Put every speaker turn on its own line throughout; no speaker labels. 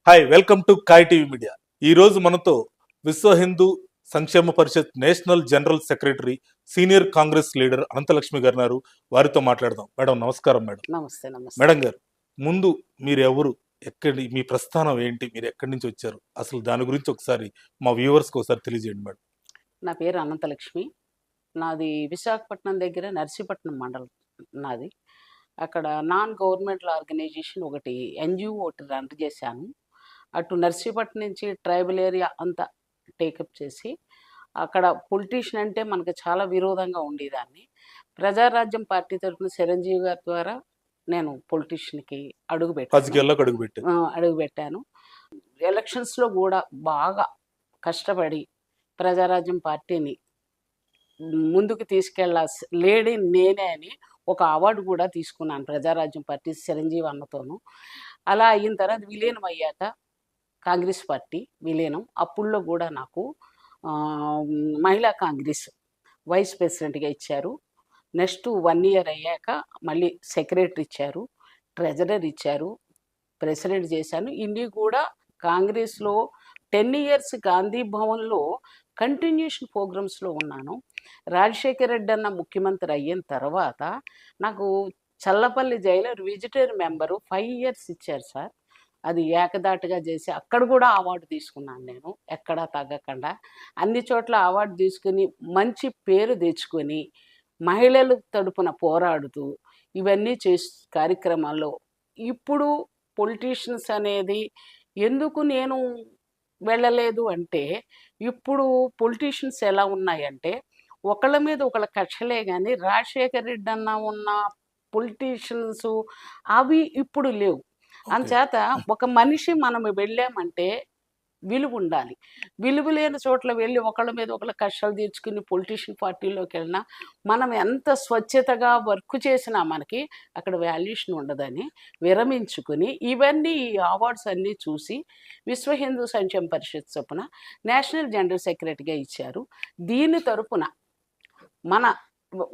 Hi, welcome to కాయ్ TV media. ఈ రోజు మనతో Vishwa Hindu Sankshema Parishad national general secretary, senior Congress leader Anantalakshmi గారు ఉన్నారు. వారితో మాట్లాడదాం. మేడం నమస్కారం. మేడం
నమస్తే. నమస్తే
మేడం గారు, ముందు మీరు ఎవరు, ఎక్కడి, మీ ప్రస్థానం ఏంటి, మీరు ఎక్కడి నుంచి వచ్చారు, అసలు దాని గురించి ఒకసారి మా వ్యూవర్స్కి ఒకసారి తెలియజేయండి మేడం.
నా పేరు అనంతలక్ష్మి. నాది విశాఖపట్నం దగ్గర నర్సీపట్నం మండలం నాది. అక్కడ నాన్ గవర్నమెంటల్ ఆర్గనైజేషన్ ఒకటి ఎన్జిఓ ఒకటి రన్ చేశాను. అటు నర్సీపట్నం నుంచి ట్రైబల్ ఏరియా అంతా టేకప్ చేసి అక్కడ పొలిటీషియన్ అంటే మనకు చాలా విరోధంగా ఉండేదాన్ని. ప్రజారాజ్యం పార్టీ తరఫున చిరంజీవి గారి ద్వారా నేను పొలిటీషియన్కి అడుగుపెట్టాను. ఎలక్షన్స్లో కూడా బాగా కష్టపడి ప్రజారాజ్యం పార్టీని ముందుకు లేడీ నేనే అని ఒక అవార్డు కూడా తీసుకున్నాను ప్రజారాజ్యం పార్టీ చిరంజీవి అన్నతోనూ. అలా అయిన తర్వాత విలీనం అయ్యాక కాంగ్రెస్ పార్టీ విలీనం, అప్పుల్లో కూడా నాకు మహిళా కాంగ్రెస్ వైస్ ప్రెసిడెంట్గా ఇచ్చారు. నెక్స్ట్ 1 year అయ్యాక మళ్ళీ సెక్రటరీ ఇచ్చారు, ట్రెజరర్ ఇచ్చారు, ప్రెసిడెంట్ చేశాను. ఇన్ని కూడా కాంగ్రెస్లో 10 years గాంధీ భవన్లో కంటిన్యూషన్ ప్రోగ్రామ్స్లో ఉన్నాను. రాజశేఖర రెడ్డి అన్న ముఖ్యమంత్రి అయిన తర్వాత నాకు Challapalli jail visitor member 5 years ఇచ్చారు సార్. అది ఏకదాటిగా చేసి అక్కడ కూడా అవార్డు తీసుకున్నాను నేను, ఎక్కడా తగ్గకుండా. అన్ని చోట్ల అవార్డు తీసుకుని మంచి పేరు తెచ్చుకొని మహిళలు తరపున పోరాడుతూ ఇవన్నీ కార్యక్రమాల్లో ఇప్పుడు పొలిటీషియన్స్ అనేది ఎందుకు నేను వెళ్ళలేదు అంటే, ఇప్పుడు పొలిటీషియన్స్ ఎలా ఉన్నాయంటే ఒకళ్ళ మీద ఒకళ్ళ కక్షలే కానీ రాజశేఖర రెడ్డి అన్న ఉన్న పొలిటీషియన్స్ అవి ఇప్పుడు లేవు. అందుచేత ఒక మనిషి మనం వెళ్ళామంటే విలువ ఉండాలి. విలువ లేని చోట్ల వెళ్ళి ఒకళ్ళ మీద ఒకళ్ళ కష్టాలు తీర్చుకుని పొలిటీషియన్ పార్టీలోకి వెళ్ళినా మనం ఎంత స్వచ్ఛతగా వర్క్ చేసినా మనకి అక్కడ వాల్యుయేషన్ ఉండదని విరమించుకుని ఇవన్నీ ఈ అవార్డ్స్ అన్నీ చూసి విశ్వ హిందూ సంక్షేమ పరిషత్ చొప్పున నేషనల్ జనరల్ సెక్రటరీగా ఇచ్చారు. దీని తరపున మన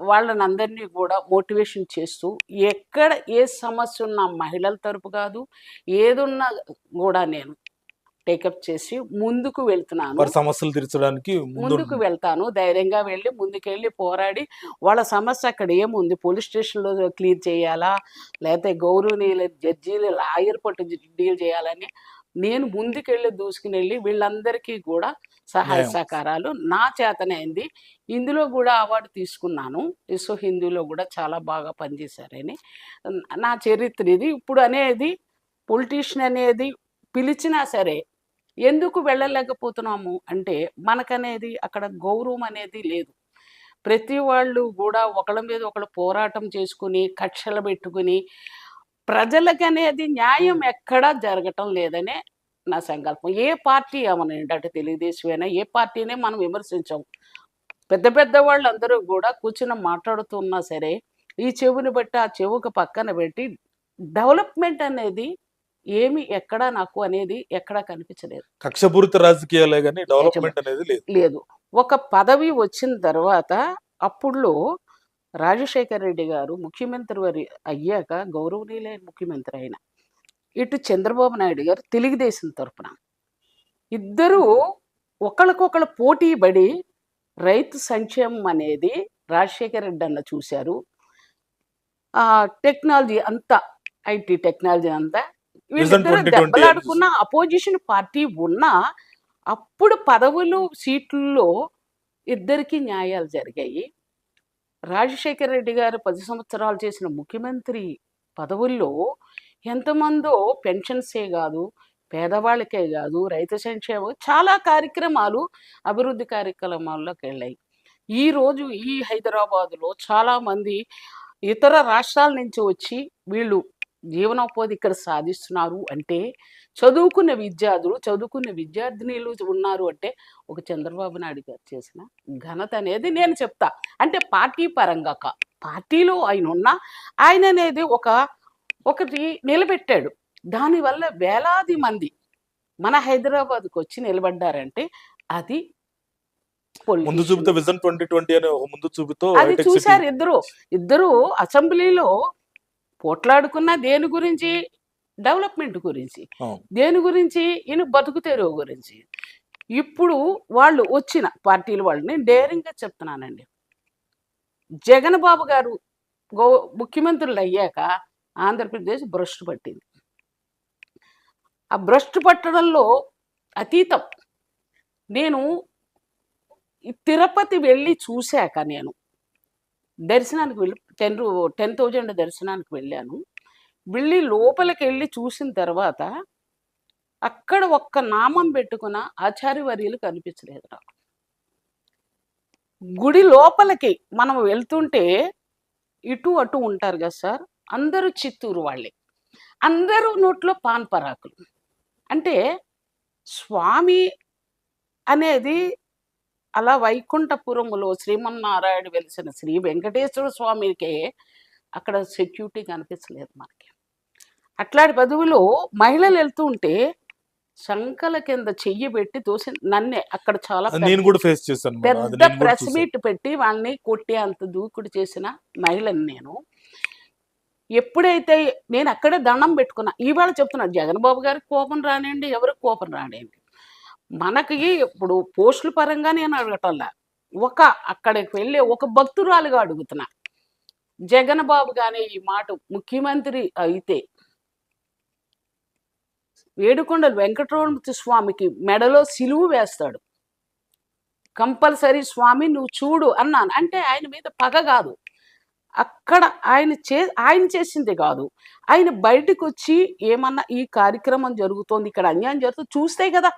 వాళ్ళని అందరినీ కూడా మోటివేషన్ చేస్తూ ఎక్కడ ఏ సమస్య ఉన్నా మహిళల తరపు కాదు, ఏదున్నా కూడా నేను టేకప్ చేసి ముందుకు వెళ్తున్నాను.
సమస్యలు తీర్చడానికి
ముందుకు వెళ్తాను. ధైర్యంగా వెళ్ళి ముందుకెళ్ళి పోరాడి వాళ్ళ సమస్య అక్కడ ఏముంది, పోలీస్ స్టేషన్లో క్లియర్ చేయాలా, లేకపోతే గౌరవనీయుల జడ్జీలు లాయర్ పట్టు డీల్ చేయాలని నేను ముందుకెళ్ళి దూసుకుని వెళ్ళి వీళ్ళందరికీ కూడా సహాయ సహకారాలు నా చేతనైంది. ఇందులో కూడా అవార్డు తీసుకున్నాను. విశ్వ హిందూలో కూడా చాలా బాగా పనిచేశారని నా చరిత్ర ఇది. ఇప్పుడు అనేది పొలిటీషియన్ అనేది పిలిచినా సరే ఎందుకు వెళ్ళలేకపోతున్నాము అంటే మనకనేది అక్కడ గౌరవం అనేది లేదు. ప్రతి వాళ్ళు కూడా ఒకళ్ళ మీద ఒకళ్ళు పోరాటం చేసుకుని కక్షలు పెట్టుకుని ప్రజలకి అనేది న్యాయం ఎక్కడా జరగటం లేదనే నా సంకల్పం. ఏ పార్టీ ఏమనండి, అంటే తెలుగుదేశం అయినా ఏ పార్టీనే మనం విమర్శించాం. పెద్ద పెద్ద వాళ్ళు అందరూ కూడా కూర్చుని మాట్లాడుతున్నా సరే ఈ చెవుని బట్టి ఆ చెవుకు పక్కన పెట్టి డెవలప్మెంట్ అనేది ఏమి ఎక్కడా నాకు అనేది ఎక్కడా కనిపించలేదు.
కక్షపూరిత రాజకీయాలే కానీ డెవలప్మెంట్ అనేది
లేదు. ఒక పదవి వచ్చిన తర్వాత అప్పుడులో రాజశేఖర రెడ్డి గారు ముఖ్యమంత్రి అయ్యాక గౌరవనీయులైన ముఖ్యమంత్రి అయిన ఇటు చంద్రబాబు నాయుడు గారు తెలుగుదేశం తరఫున ఇద్దరూ ఒకళ్ళకొకళ్ళు పోటీ పడి రైతు సంక్షేమం అనేది రాజశేఖర రెడ్డి అన్న చూశారు. టెక్నాలజీ అంతా, ఐటీ టెక్నాలజీ అంతా వీళ్ళిద్దరూ దెబ్బలాడుకున్న అపోజిషన్ పార్టీ ఉన్నా అప్పుడు పదవులు సీట్లలో ఇద్దరికి న్యాయాలు జరిగాయి. రాజశేఖర రెడ్డి గారు 10 సంవత్సరాలు చేసిన ముఖ్యమంత్రి పదవుల్లో ఎంతమందో పెన్షన్సే కాదు, పేదవాళ్ళకే కాదు, రైతు సంక్షేమం చాలా కార్యక్రమాలు అభివృద్ధి కార్యక్రమాల్లోకి వెళ్ళాయి. ఈరోజు ఈ హైదరాబాదులో చాలామంది ఇతర రాష్ట్రాల నుంచి వచ్చి వీళ్ళు జీవనోపాధి ఇక్కడ సాధిస్తున్నారు అంటే చదువుకున్న విద్యార్థినీలు ఉన్నారు అంటే ఒక చంద్రబాబు నాయుడు గారు చేసిన ఘనత అనేది నేను చెప్తా. అంటే పార్టీ పరంగా పార్టీలో ఆయన అనేది ఒకటి నిలబెట్టాడు. దానివల్ల వేలాది మంది మన హైదరాబాద్కు వచ్చి నిలబడ్డారంటే అది
ముందు చూపుతో విజన్ 2020 అనే ముందు చూపుతో
అది చూశారు. ఇద్దరు అసెంబ్లీలో పోట్లాడుకున్న దేని గురించి, డెవలప్మెంట్ గురించి,
అవును.
దేని గురించి, ఈయన బతుకు తెరువు గురించి. ఇప్పుడు వాళ్ళు వచ్చిన పార్టీల వాళ్ళు, నేను డేరింగ్గా చెప్తున్నానండి, జగన్ బాబు గారు ముఖ్యమంత్రులు అయ్యాక ఆంధ్రప్రదేశ్ భ్రష్టు పట్టింది. ఆ భ్రష్టు పట్టడంలో అతీతం. నేను ఈ తిరుపతి వెళ్ళి చూశాక, నేను దర్శనానికి వెళ్ళి 10,000 దర్శనానికి వెళ్ళాను. వెళ్ళి లోపలికి వెళ్ళి చూసిన తర్వాత అక్కడ ఒక్క నామం పెట్టుకున్న ఆచార్యవర్యులు కనిపించలేదు నాకు. గుడి లోపలికి మనం వెళ్తుంటే ఇటు అటు ఉంటారు కదా సార్, అందరూ చిత్తూరు వాళ్ళే, అందరూ నోట్లో పాన్ పరాకులు. అంటే స్వామి అనేది అలా వైకుంఠపురములో శ్రీమన్నారాయణ వెలిసిన శ్రీ వెంకటేశ్వర స్వామికే అక్కడ సెక్యూరిటీ కనిపించలేదు మనకి. అట్లాంటి పదవిలో మహిళలు వెళ్తూ ఉంటే శంకల కింద చెయ్యి పెట్టి తోసి నన్నే అక్కడ చాలా
నేను కూడా ఫేస్ చేశాను మేడం. అది
పెద్ద
నేను కూడా
ప్రెస్
చూశాను.
మీట్ పెట్టి వాళ్ళని కొట్టి అంత దూకుడు చేసిన మహిళని నేను. ఎప్పుడైతే నేను అక్కడే దండం పెట్టుకున్నా, ఇవాళ చెప్తున్నా, జగన్ బాబు గారికి కోపం రానివ్వండి, ఎవరికి కోపం రానివ్వండి, మనకి ఇప్పుడు పోస్టుల పరంగా నేను అడగటంలా, అక్కడికి వెళ్ళి ఒక భక్తురాలుగా అడుగుతున్నా. జగన్ బాబు గానే ఈ మాట ముఖ్యమంత్రి అయితే ఏడుకొండల వెంకటరమణ స్వామికి మెడలో సిలువు వేస్తాడు, కంపల్సరీ స్వామి నువ్వు చూడు అన్నాను. అంటే ఆయన మీద పగ కాదు, అక్కడ ఆయన చేసింది కాదు, ఆయన బయటకు వచ్చి ఏమన్నా ఈ కార్యక్రమం జరుగుతోంది, ఇక్కడ అన్యాయం జరుగుతుంది చూస్తే కదా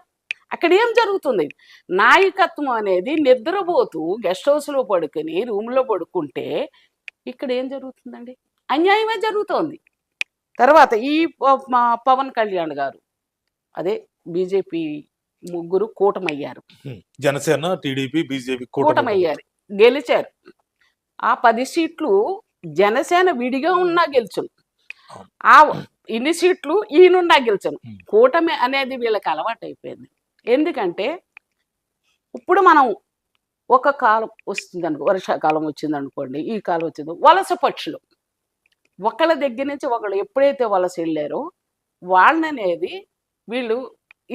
అక్కడ ఏం జరుగుతుంది. నాయకత్వం అనేది నిద్రపోతూ గెస్ట్ హౌస్లో పడుకుని రూమ్లో పడుకుంటే ఇక్కడ ఏం జరుగుతుందండి, అన్యాయమే జరుగుతోంది. తర్వాత ఈ పవన్ కళ్యాణ్ గారు, అదే బీజేపీ ముగ్గురు కూటమయ్యారు,
జనసేన, టీడీపీ, బీజేపీ
కూటమయ్యారు, గెలిచారు. ఆ 10 సీట్లు జనసేన విడిగా ఉన్నా గెలుచును, ఆ ఇన్ని సీట్లు ఈయనున్నా గెలుచును. కూటమి అనేది వీళ్ళకి అలవాటు అయిపోయింది. ఎందుకంటే ఇప్పుడు మనం ఒక కాలం వస్తుందనుకో, వర్షాకాలం వచ్చిందనుకోండి, ఈ కాలం వచ్చింది, వలస పక్షులు ఒకళ్ళ దగ్గర నుంచి ఒకళ్ళు ఎప్పుడైతే వలస వెళ్ళారో వాళ్ళనేది వీళ్ళు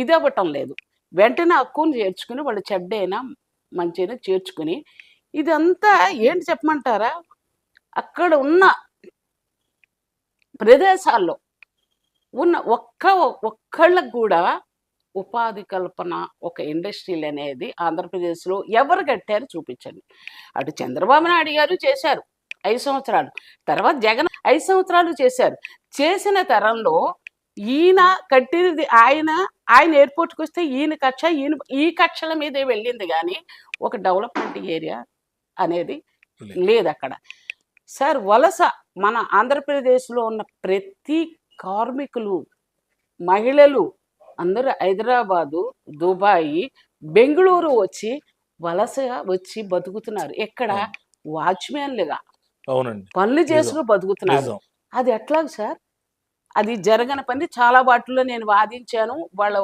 ఇది అవ్వటం లేదు. వెంటనే హక్కును చేర్చుకుని వాళ్ళు చెడ్డైనా మంచైనా చేర్చుకుని, ఇదంతా ఏంటి చెప్పమంటారా, అక్కడ ఉన్న ప్రదేశాల్లో ఉన్న ఒక్కళ్ళకు కూడా ఉపాధి కల్పన, ఒక ఇండస్ట్రీలు అనేది ఆంధ్రప్రదేశ్లో ఎవరు కట్టారు చూపించండి. అటు చంద్రబాబు నాయుడు గారు చేశారు 5 సంవత్సరాలు, తర్వాత జగన్ 5 సంవత్సరాలు చేశారు. చేసిన తరంలో ఈయన కట్టినది, ఆయన ఎయిర్పోర్ట్కి వస్తే ఈయన కక్ష, ఈ కక్షల మీదే వెళ్ళింది, కానీ ఒక డెవలప్మెంట్ ఏరియా అనేది లేదు అక్కడ. సార్ వలస మన ఆంధ్రప్రదేశ్లో ఉన్న ప్రతి కార్మికులు, మహిళలు అందరూ హైదరాబాదు, దుబాయి, బెంగళూరు వచ్చి వలసగా వచ్చి బతుకుతున్నారు. ఎక్కడ వాచ్మెన్లుగా
అవునండి,
పనులు చేసుకు బతుకుతున్నారు. అది ఎట్లా సార్, అది జరగని పని. చాలా వాటిల్లో నేను వాదించాను, వాళ్ళు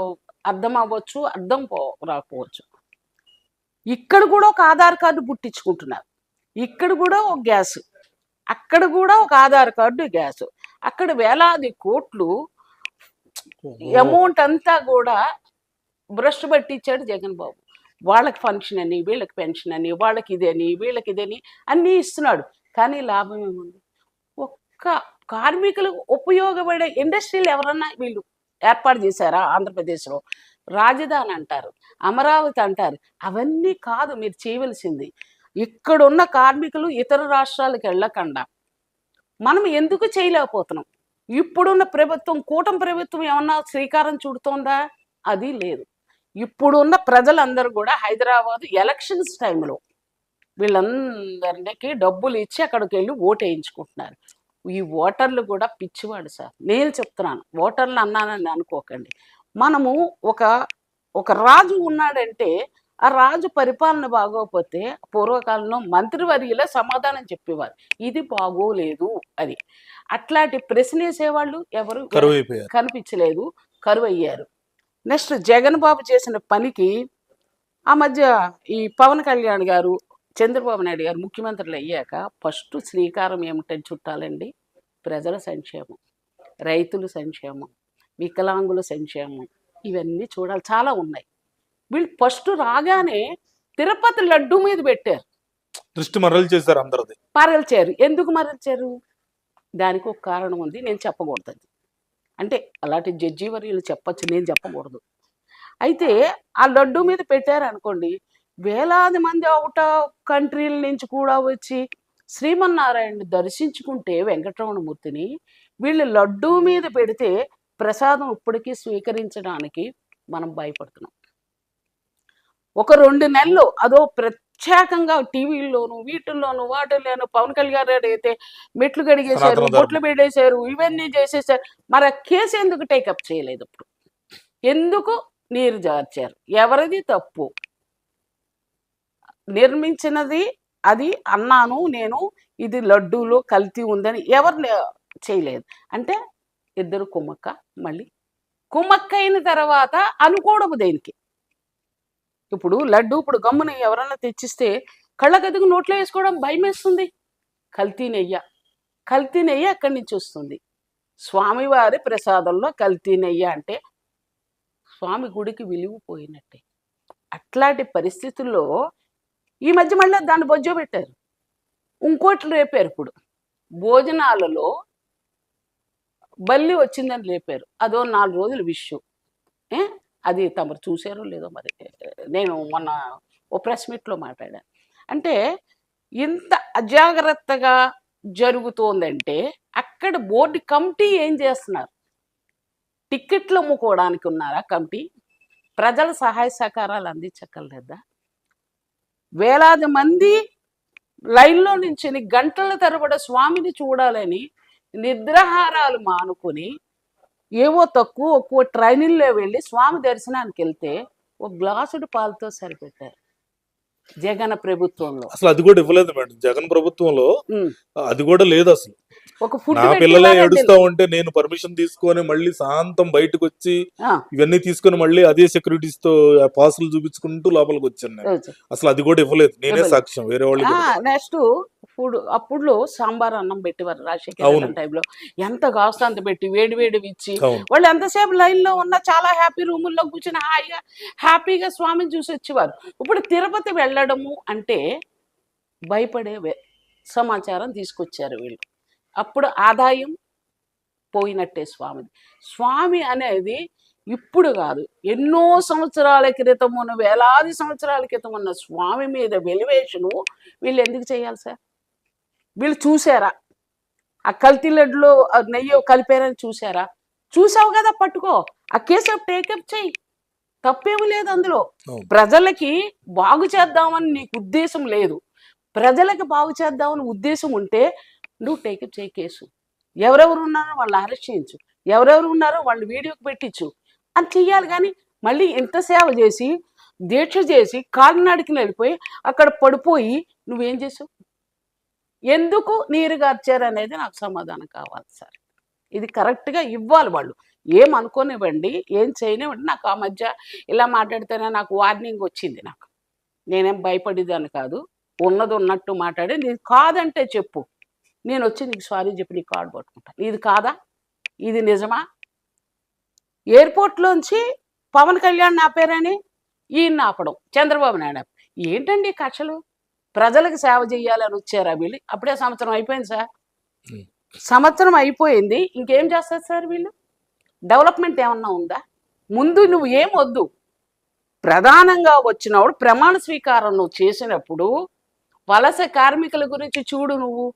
అర్థం అవ్వచ్చు, అర్థం రాకపోవచ్చు. ఇక్కడ కూడా ఒక ఆధార్ కార్డు పుట్టించుకుంటున్నారు, ఇక్కడ కూడా ఒక గ్యాస్, అక్కడ కూడా ఒక ఆధార్ కార్డు, గ్యాస్, అక్కడ వేలాది కోట్లు అమౌంట్ అంతా కూడా భ్రష్టు పట్టించాడు జగన్ బాబు. వాళ్ళకి ఫంక్షన్ అని, వీళ్ళకి పెన్షన్ అని, వాళ్ళకి ఇదని, వీళ్ళకి ఇదని అన్నీ ఇస్తున్నాడు. కానీ లాభం ఏముంది? ఒక్క కార్మికులకు ఉపయోగపడే ఇండస్ట్రీలు ఎవరన్నా వీళ్ళు ఏర్పాటు చేశారా ఆంధ్రప్రదేశ్లో? రాజధాని అంటారు, అమరావతి అంటారు, అవన్నీ కాదు మీరు చేయవలసింది. ఇక్కడున్న కార్మికులు ఇతర రాష్ట్రాలకు వెళ్ళకుండా మనం ఎందుకు చేయలేకపోతున్నాం? ఇప్పుడున్న ప్రభుత్వం, కూటమి ప్రభుత్వం ఏమన్నా శ్రీకారం చుడుతోందా? అది లేదు. ఇప్పుడున్న ప్రజలందరూ కూడా హైదరాబాద్ ఎలక్షన్స్ టైంలో వీళ్ళందరికీ డబ్బులు ఇచ్చి అక్కడికి వెళ్ళి ఓటు వేయించుకుంటున్నారు. ఈ ఓటర్లు కూడా పిచ్చివాడు సార్, నేను చెప్తున్నాను, ఓటర్లు అన్నానని అనుకోకండి. మనము ఒక రాజు ఉన్నాడంటే ఆ రాజు పరిపాలన బాగోకపోతే పూర్వకాలంలో మంత్రివర్యులే సమాధానం చెప్పేవారు, ఇది బాగోలేదు అని. అట్లాంటి ప్రశ్న వేసేవాళ్ళు ఎవరు కనిపించలేదు, కరువు అయ్యారు. నెక్స్ట్ జగన్ బాబు చేసిన పనికి ఆ మధ్య ఈ పవన్ కళ్యాణ్ గారు, చంద్రబాబు నాయుడు గారు ముఖ్యమంత్రులు అయ్యాక ఫస్ట్ శ్రీకారం ఏమిటని చుట్టాలండి? ప్రజల సంక్షేమం, రైతుల సంక్షేమం, వికలాంగుల సంక్షేమం, ఇవన్నీ చూడాలి, చాలా ఉన్నాయి. వీళ్ళు ఫస్ట్ రాగానే తిరుపతి లడ్డు మీద పెట్టారు,
దృష్టి మరలు చేశారు అందరిది.
మరల్చారు. ఎందుకు మరల్చారు? దానికి ఒక కారణం ఉంది, నేను చెప్పకూడదు అది. అంటే అలాంటి జడ్జి వర్యులు చెప్పచ్చు, నేను చెప్పకూడదు. అయితే ఆ లడ్డు మీద పెట్టారు అనుకోండి, వేలాది మంది అవుట్ ఆఫ్ కంట్రీల నుంచి కూడా వచ్చి శ్రీమన్నారాయణని దర్శించుకుంటే వెంకటరమణమూర్తిని, వీళ్ళు లడ్డు మీద పెడితే ప్రసాదం ఇప్పటికీ స్వీకరించడానికి మనం భయపడుతున్నాం. ఒక 2 నెలలు అదో ప్రత్యేకంగా టీవీల్లోను వీటిల్లోను వాటిల్లోను పవన్ కళ్యాణ్ గారు అయితే మెట్లు కడిగేశారు,
సనాతన ధర్మం.
బొట్లు పెట్టేశారు, ఇవన్నీ చేసేసారు. మరి ఆ కేసు ఎందుకు టేకప్ చేయలేదు? ఇప్పుడు ఎందుకు నీరు జార్చారు? ఎవరిది తప్పు? నిర్మించినది అది అన్నాను నేను, ఇది లడ్డూలో కల్తీ ఉందని ఎవరు చేయలేదు. అంటే ఇద్దరు కుమ్మక్క, మళ్ళీ కుమ్మక్క అయిన తర్వాత అనుకోవడము దేనికి? ఇప్పుడు లడ్డు ఇప్పుడు గమ్మున ఎవరన్నా తెచ్చిస్తే కళ్ళగదుగు నోట్లో వేసుకోవడం భయం వేస్తుంది. కల్తీ నెయ్య, కల్తీ నెయ్యి అక్కడి నుంచి వస్తుంది. స్వామివారి ప్రసాదంలో కల్తీ నెయ్యి అంటే స్వామి గుడికి విలువ పోయినట్టే. అట్లాంటి పరిస్థితుల్లో ఈ మధ్య మళ్ళీ దాన్ని బొజ్జో పెట్టారు, ఇంకోటి రేపారు. ఇప్పుడు భోజనాలలో బల్లి వచ్చిందని లేపారు, అదో 4 రోజులు విషు. అది తమరు చూసారో లేదో మరి, నేను మొన్న ఓ ప్రెస్ మీట్లో మాట్లాడాను. అంటే ఇంత అజాగ్రత్తగా జరుగుతోందంటే అక్కడ బోర్డు కమిటీ ఏం చేస్తున్నారు? టిక్కెట్లు అమ్ముకోవడానికి ఉన్నారా కమిటీ? ప్రజల సహాయ సహకారాలు అందించక్కర్లేదా? వేలాది మంది లైన్లో నుంచి గంటల తరబడి స్వామిని చూడాలని నిద్రాహారాలు మానుకొని ఏవో తక్కువ ట్రైనిల్లో వెళ్ళి స్వామి దర్శనానికి వెళ్తే ఒక గ్లాసుడు పాలతో సరిపెట్టారు జగన్ ప్రభుత్వంలో.
అసలు అది కూడా ఇవ్వలేదు మేడం జగన్ ప్రభుత్వంలో, అది కూడా లేదు అసలు.
ఒక ఫుడ్
నా పిల్లలే ఏడుస్తా ఉంటే నేను పర్మిషన్ తీసుకొని మళ్ళీ సాయంత్రం బయటకు వచ్చి ఇవన్నీ తీసుకొని మళ్ళీ అదే సెక్యూరిటీస్ తో పాసులు చూపించుకుంటూ లోపలికి వచ్చాను నేను. అసలు అది కూడా ఇవ్వలేదు, నేనే సాక్ష్యం, వేరే వాళ్ళు.
నెక్స్ట్ ఫుడ్ అప్పుడు సాంబార్ అన్నం పెట్టేవారు రాజశేఖర టైంలో, ఎంత కాస్త అంత పెట్టి వేడి వేడి ఇచ్చి వాళ్ళు ఎంతసేపు లైన్ లో ఉన్నా చాలా హ్యాపీ రూముల్లో కూర్చొని హాయిగా హ్యాపీగా స్వామిని చూసి వచ్చేవారు. ఇప్పుడు తిరుపతి వెళ్ళడము అంటే భయపడే సమాచారం తీసుకొచ్చారు వీళ్ళు. అప్పుడు ఆదాయం పోయినట్టే స్వామిది. స్వామి అనేది ఇప్పుడు కాదు, ఎన్నో సంవత్సరాల క్రితం ఉన్న, వేలాది సంవత్సరాల క్రితం ఉన్న స్వామి మీద వెలివేషను వీళ్ళు ఎందుకు చేయాలి సార్? వీళ్ళు చూసారా ఆ కల్తీ లడ్డులో నెయ్యి కలిపారని? చూసారా? చూసావు కదా, పట్టుకో, ఆ కేసు టేకప్ చేయి, తప్పేమీ లేదు అందులో. ప్రజలకి బాగు చేద్దామని నీకు ఉద్దేశం లేదు, ప్రజలకి బాగు చేద్దామని ఉద్దేశం ఉంటే నువ్వు టేకప్ చేయి కేసు. ఎవరెవరు ఉన్నారో వాళ్ళు అరెస్ట్ చేయించు, ఎవరెవరు ఉన్నారో వాళ్ళు వీడియోకి పెట్టించు అని చెయ్యాలి. కానీ మళ్ళీ ఇంత సేవ చేసి దీక్ష చేసి కాలినాడికి వెళ్ళిపోయి అక్కడ పడిపోయి నువ్వేం చేసావు? ఎందుకు నీరు గార్చారు అనేది నాకు సమాధానం కావాలి సార్. ఇది కరెక్ట్గా ఇవ్వాలి. వాళ్ళు ఏమనుకోనివ్వండి, ఏం చేయనివ్వండి. నాకు ఆ మధ్య ఇలా మాట్లాడితేనే నాకు వార్నింగ్ వచ్చింది. నాకు నేనేం భయపడేదాన్ని కాదు, ఉన్నది ఉన్నట్టు మాట్లాడి, నీది కాదంటే చెప్పు, నేను వచ్చి నీకు సారీ చెప్పి నీ కార్డు పట్టుకుంటాను. ఇది కాదా? ఇది నిజమా? ఎయిర్పోర్ట్లోంచి పవన్ కళ్యాణ్ ఆపారని ఈయన ఆపడం, చంద్రబాబు నాయుడు ఏంటండి కక్షలు? ప్రజలకు సేవ చేయాలని వచ్చారా వీళ్ళు? అప్పుడే సంవత్సరం అయిపోయింది సార్, సంవత్సరం అయిపోయింది, ఇంకేం చేస్తారు సార్ వీళ్ళు? డెవలప్మెంట్ ఏమన్నా ఉందా? ముందు నువ్వు ఏం వద్దు, ప్రధానంగా వచ్చినప్పుడు ప్రమాణ స్వీకారం నువ్వు చేసినప్పుడు వలస కార్మికుల గురించి చూడు. నువ్వు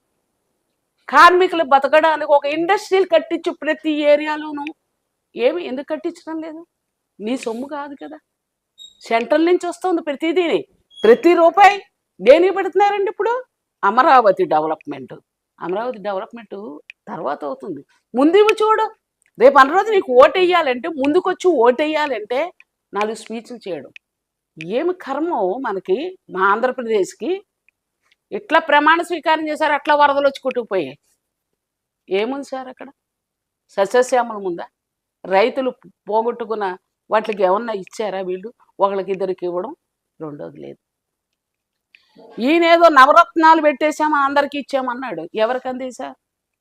కార్మికులు బతకడానికి ఒక ఇండస్ట్రీలు కట్టించు ప్రతి ఏరియాలోనూ. ఏమి ఎందుకు కట్టించడం లేదు? నీ సొమ్ము కాదు కదా, సెంట్రల్ నుంచి వస్తుంది ప్రతిదీని, ప్రతి రూపాయి దేనికి పెడుతున్నారండి? ఇప్పుడు అమరావతి డెవలప్మెంట్, అమరావతి డెవలప్మెంట్ తర్వాత అవుతుంది, ముందు ఇవి చూడు. రేపు అన్నరోజు నీకు ఓటు వేయాలంటే, ముందుకొచ్చి ఓటు వేయాలంటే 4 స్పీచ్లు చేయడం ఏమి కర్మో మనకి. మా ఆంధ్రప్రదేశ్కి ఇట్లా ప్రమాణ స్వీకారం చేశారు, అట్లా వరదలు వచ్చి కొట్టుకుపోయాయి. ఏముంది సార్ అక్కడ? సస్యశ్యామలం ఉందా? రైతులు పోగొట్టుకున్న వాటికి ఏమన్నా ఇచ్చారా వీళ్ళు? ఒకళ్ళకి ఇద్దరికి ఇవ్వడం, రెండోది లేదు. ఈయనేదో నవరత్నాలు పెట్టేశామా అందరికి ఇచ్చామన్నాడు. ఎవరికి అందే సార్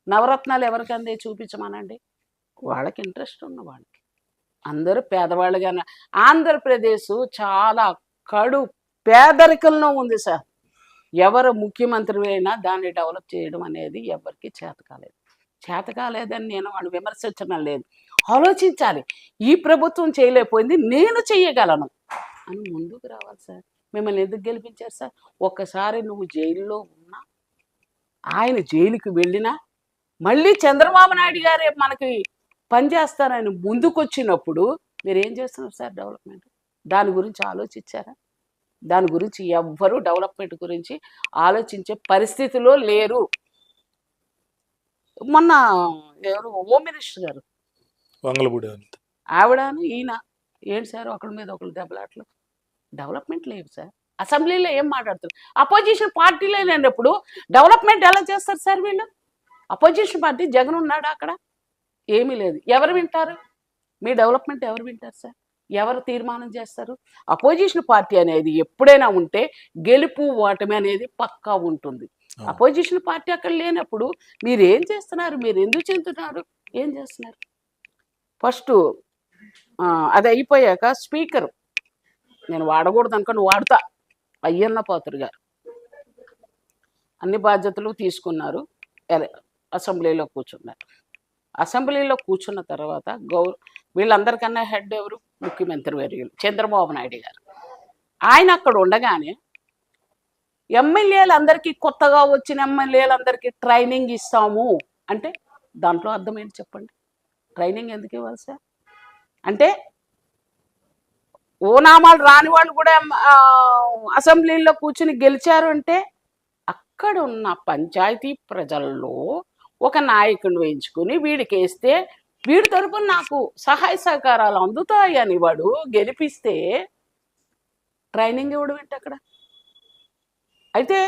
నవరత్నాలు? ఎవరికి అందే చూపించమనండి. వాళ్ళకి ఇంట్రెస్ట్ ఉన్న వాళ్ళకి. అందరూ పేదవాళ్ళుగానే. ఆంధ్రప్రదేశ్ చాలా కడు పేదరికంలో ఉంది సార్. ఎవరు ముఖ్యమంత్రి అయినా దాన్ని డెవలప్ చేయడం అనేది ఎవరికి చేత కాలేదు. చేత కాలేదని నేను వాడిని విమర్శించడం లేదు. ఆలోచించాలి, ఈ ప్రభుత్వం చేయలేకపోయింది, నేను చెయ్యగలను అని ముందుకు రావాలి సార్. మిమ్మల్ని ఎందుకు గెలిపించారు సార్? ఒక్కసారి నువ్వు జైల్లో ఉన్నా, ఆయన జైలుకి వెళ్ళినా, మళ్ళీ చంద్రబాబు నాయుడు గారే మనకి పనిచేస్తారని ముందుకొచ్చినప్పుడు మీరు ఏం చేస్తున్నారు సార్ డెవలప్మెంట్? దాని గురించి ఆలోచించారా? దాని గురించి ఎవ్వరూ డెవలప్మెంట్ గురించి ఆలోచించే పరిస్థితిలో లేరు. మొన్న ఎవరు హోమ్ మినిస్టర్ గారు
వంగలపూడి
ఆవిడను ఈయన ఏంటి సార్ ఒకరి మీద ఒకరు దెబ్బలాట్లు? డెవలప్మెంట్ లేవు సార్. అసెంబ్లీలో ఏం మాట్లాడుతారు? అపోజిషన్ పార్టీలో లేనప్పుడు డెవలప్మెంట్ ఎలా చేస్తారు సార్ వీళ్ళు? అపోజిషన్ పార్టీ జగన్ ఉన్నాడా అక్కడ? ఏమీ లేదు. ఎవరు వింటారు మీ డెవలప్మెంట్? ఎవరు వింటారు సార్? ఎవరు తీర్మానం చేస్తారు? అపోజిషన్ పార్టీ అనేది ఎప్పుడైనా ఉంటే గెలుపు ఓటమి అనేది పక్కా ఉంటుంది. అపోజిషన్ పార్టీ అక్కడ లేనప్పుడు మీరు ఏం చేస్తున్నారు? మీరు ఎందుకు చెందుతున్నారు? ఏం చేస్తున్నారు? ఫస్ట్ అది అయిపోయాక స్పీకర్ నేను వాడకూడదు అనుకుని వాడతా. అయ్యన్న పాత్రుడు గారు అన్ని బాధ్యతలు తీసుకున్నారు, అసెంబ్లీలో కూర్చున్నారు. అసెంబ్లీలో కూర్చున్న తర్వాత వీళ్ళందరికన్నా హెడ్ ఎవరు? ముఖ్యమంత్రి వర్యులు చంద్రబాబు నాయుడు గారు. ఆయన అక్కడ ఉండగానే ఎమ్మెల్యేలందరికీ, కొత్తగా వచ్చిన ఎమ్మెల్యేలందరికీ ట్రైనింగ్ ఇస్తాము అంటే దాంట్లో అర్థం ఏంటి చెప్పండి? ట్రైనింగ్ ఎందుకు ఇవ్వాలి సార్? అంటే ఓనామాలు రాని వాళ్ళు కూడా అసెంబ్లీలో కూర్చుని గెలిచారు అంటే అక్కడ ఉన్న పంచాయతీ ప్రజల్లో ఒక నాయకుడిని వేయించుకుని వీడికి వేస్తే వీడి తరపున నాకు సహాయ సహకారాలు అందుతాయి అని వాడు గెలిపిస్తే ట్రైనింగ్ ఇవ్వడం ఏంటి అక్కడ? అయితే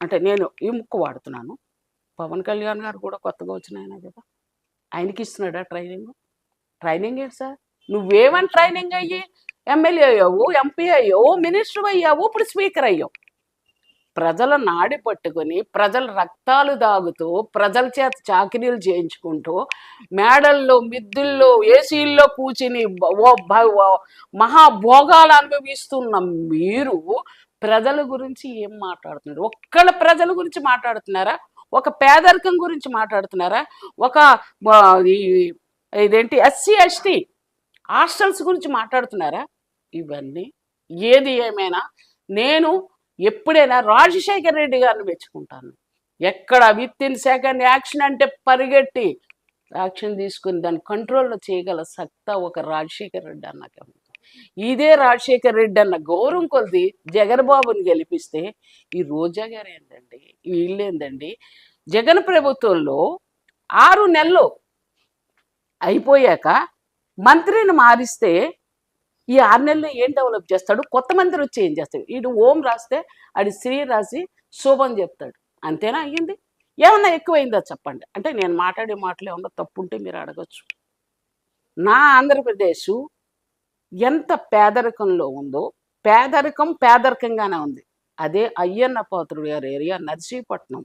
అంటే నేను ఈ ముక్కు వాడుతున్నాను, పవన్ కళ్యాణ్ గారు కూడా కొత్తగా వచ్చిన ఆయన కదా, ఆయనకి ఇస్తున్నాడా ట్రైనింగ్? ట్రైనింగ్ ఏంటి సార్? నువ్వేమని ట్రైనింగ్ అయ్యి ఎమ్మెల్యే అయ్యావు, ఎంపీ అయ్యావు, మినిస్టర్ అయ్యావు, ఇప్పుడు స్పీకర్ అయ్యావు. ప్రజల నాడి పట్టుకొని, ప్రజల రక్తాలు దాగుతూ, ప్రజల చేత చాకరీలు చేయించుకుంటూ, మేడల్లో, మిద్దుల్లో, ఏసీల్లో కూర్చుని మహాభోగాలు అనుభవిస్తున్న మీరు ప్రజల గురించి ఏం మాట్లాడుతున్నారు? ఒక్కళ్ళ ప్రజల గురించి మాట్లాడుతున్నారా? ఒక పేదరికం గురించి మాట్లాడుతున్నారా? ఒక ఇదేంటి ఎస్సీ ఎస్టీ హాస్టల్స్ గురించి మాట్లాడుతున్నారా? ఇవన్నీ ఏది ఏమైనా నేను ఎప్పుడైనా రాజశేఖర రెడ్డి గారిని మెచ్చుకుంటాను. ఎక్కడ విత్ ఇన్ సెకండ్ యాక్షన్ అంటే పరిగెట్టి యాక్షన్ తీసుకుని దాన్ని కంట్రోల్లో చేయగల సత్తా ఒక రాజశేఖర రెడ్డి అన్నాక. ఇదే రాజశేఖర రెడ్డి అన్న గౌరవం కొద్ది జగన్బాబుని గెలిపిస్తే ఈ రోజా గారు ఏంటండి, వీళ్ళు ఏందండి? జగన్ ప్రభుత్వంలో 6 నెలలు అయిపోయాక మంత్రిని మారిస్తే ఈ 6 నెలలు ఏం డెవలప్ చేస్తాడు? కొత్త మంత్రి వచ్చి ఏం చేస్తాడు? వీడు ఓం రాస్తే అది శ్రీ రాసి శోభం చెప్తాడు. అంతేనా అయ్యింది? ఏమన్నా ఎక్కువైందా చెప్పండి? అంటే నేను మాట్లాడే మాటలు ఏమన్నా తప్పు ఉంటే మీరు అడగచ్చు. నా ఆంధ్రప్రదేశ్ ఎంత పేదరికంలో ఉందో, పేదరికంగానే ఉంది. అదే అయ్యన్న పాత్రుడు గారి ఏరియా నర్సీపట్నం,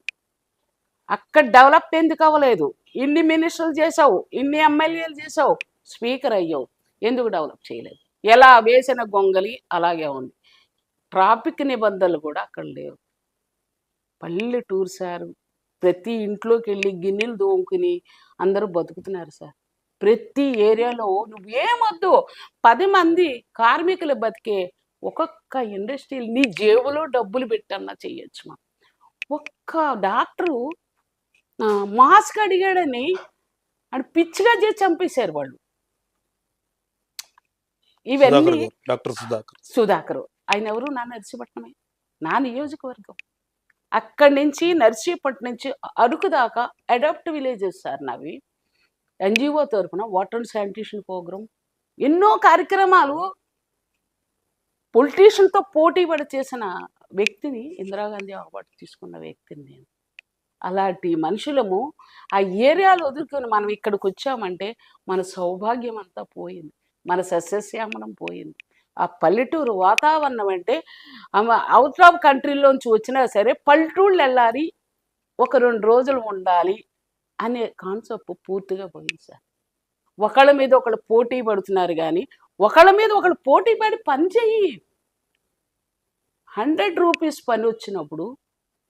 అక్కడ డెవలప్ ఎందుకు అవ్వలేదు? ఇన్ని మినిస్టర్లు చేసావు, ఇన్ని ఎమ్మెల్యేలు చేసావు, స్పీకర్ అయ్యావు, ఎందుకు డెవలప్ చేయలేదు? ఎలా వేసిన గొంగలి అలాగే ఉంది. ట్రాఫిక్ నిబంధనలు కూడా అక్కడ లేవు. పల్లెటూరు సార్, ప్రతి ఇంట్లోకి వెళ్ళి గిన్నెలు దోముకుని అందరూ బతుకుతున్నారు సార్. ప్రతి ఏరియాలో నువ్వేమొద్దు 10 మంది కార్మికులు బతికే ఒక్కొక్క ఇండస్ట్రీలు నీ జేబులో డబ్బులు పెట్టన్నా చెయ్యొచ్చు. మా ఒక్క డాక్టరు మాస్క్ అడిగాడని అని పిచ్చిగా చేసి చంపేశారు వాళ్ళు. ఇవన్నీ
డాక్టర్
సుధాకర్ ఆయన ఎవరు? నా నర్సీపట్నమే, నా నియోజకవర్గం. అక్కడి నుంచి నర్సీపట్నం నుంచి అరకు దాకా అడాప్ట్ విలేజెస్ సార్ నావి. ఎన్జిఓ తరఫున వాటర్ అండ్ శానిటేషన్ ప్రోగ్రామ్, ఎన్నో కార్యక్రమాలు. పొలిటీషియన్తో పోటీ పడి చేసిన వ్యక్తిని, ఇందిరాగాంధీ అవార్డు తీసుకున్న వ్యక్తిని నేను. అలాంటి మనుషులము ఆ ఏరియాలో వదులుకొని మనం ఇక్కడికి వచ్చామంటే మన సౌభాగ్యం అంతా పోయింది, మన సస్యశ్యామలం పోయింది. ఆ పల్లెటూరు వాతావరణం అంటే అవుట్ ఆఫ్ కంట్రీలోంచి వచ్చినా సరే పల్లెటూళ్ళు వెళ్ళాలి, ఒక 2 రోజులు ఉండాలి అనే కాన్సెప్ట్ పూర్తిగా పోయింది సార్. ఒకళ్ళ మీద ఒకళ్ళు పోటీ పడుతున్నారు కానీ ఒకళ్ళ మీద ఒకళ్ళు పోటీ పడి పని చెయ్యి. 100 రూపీస్ పని వచ్చినప్పుడు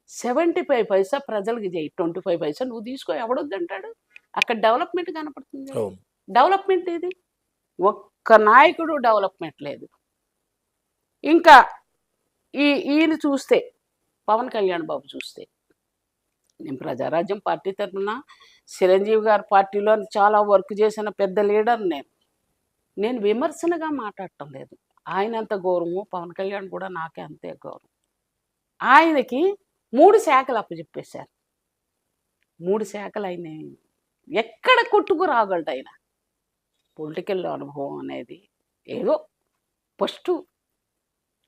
75 పైసా ప్రజలకి చేయి, 25 పైసా నువ్వు తీసుకో, ఎవడొద్దంటాడు? అక్కడ డెవలప్మెంట్ కనపడుతుంది. డెవలప్మెంట్ ఇది. ఒక్క నాయకుడు డెవలప్మెంట్ లేదు. ఇంకా ఈయన చూస్తే పవన్ కళ్యాణ్ బాబు చూస్తే, నేను ప్రజారాజ్యం పార్టీ తరఫున చిరంజీవి గారి పార్టీలో చాలా వర్క్ చేసిన పెద్ద లీడర్ నేను విమర్శనగా మాట్లాడటం లేదు. ఆయన అంత గౌరవము, పవన్ కళ్యాణ్ కూడా నాకే అంతే గౌరవం. ఆయనకి 3 శాఖలు అప్పచెప్పేశారు. 3 శాఖలు ఆయన ఎక్కడ కొట్టుకు రాగలడు. ఆయన పొలిటికల్ అనుభవం అనేది ఏదో ఫస్ట్